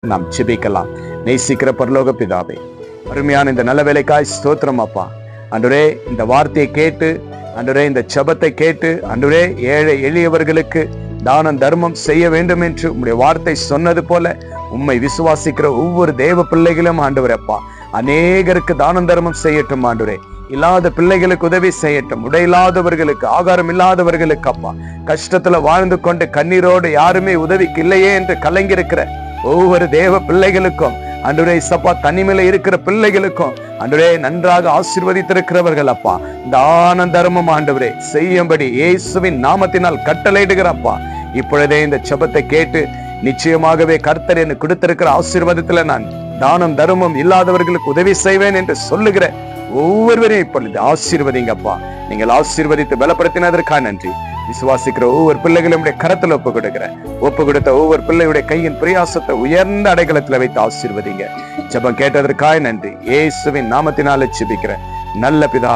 நாம் ஜெபிக்கலாம். நேசிக்கிற பரலோக பிதாவே, அருமையான இந்த நல்ல வேலைக்காய் ஸ்தோத்திரம் அப்பா. ஆண்டவரே, இந்த வார்த்தையை கேட்டு, ஆண்டவரே, இந்த ஜெபத்தை கேட்டு, ஆண்டவரே, ஏழை எளியவர்களுக்கு தானம் தர்மம் செய்ய வேண்டும் என்று உம்முடைய வார்த்தை சொன்னது போல உம்மை விசுவாசிக்கிற ஒவ்வொரு தேவ பிள்ளைகளும் ஆண்டவரே அப்பா, அநேகருக்கு தானம் தர்மம் செய்யட்டும். ஆண்டவரே, இல்லாத பிள்ளைகளுக்கு உதவி செய்யட்டும். உடையில்லாதவர்களுக்கு, ஆகாரம் இல்லாதவர்களுக்கு அப்பா, கஷ்டத்துல வாழ்ந்து கொண்டு கண்ணீரோடு யாருமே உதவிக்கு இல்லையே என்று கலங்கியிருக்கிற ஒவ்வொரு தேவ பிள்ளைகளுக்கும், ஆண்டவரே சப்பா, தனிமையில இருக்கிற பிள்ளைகளுக்கும் ஆண்டவரே நன்றாக ஆசீர்வதித்திருக்கிறவர்கள் அப்பா, தான தர்மம் ஆண்டவரே செய்யும்படி இயேசுவின் நாமத்தினால் கட்டளையிடுகிறப்பா. இப்பொழுதே இந்த ஜெபத்தை கேட்டு நிச்சயமாகவே கர்த்தர் எனக்கு கொடுத்திருக்கிற ஆசீர்வாதத்துல நான் தானம் தர்மம் இல்லாதவர்களுக்கு உதவி செய்வேன் என்று சொல்லுகிற ஒவ்வொருவரையும் இப்பொழுது ஆசீர்வதிங்கப்பா. நீங்கள் ஆசீர்வதித்து பலப்படுத்தினதற்காக நன்றி. விசுவாசிக்கிற ஒவ்வொரு பிள்ளைகளும் கரத்துல ஒப்பு கொடுத்த ஒவ்வொரு பிள்ளையுடைய கையின் பிரயாசத்தை உயர்ந்த அடைக்கலத்துல வைத்து ஆசீர்வதிங்க. ஜெபம் கேட்டதற்காக நன்றி. இயேசுவின் நாமத்தினால ஜெபிக்கிறேன் நல்ல பிதா.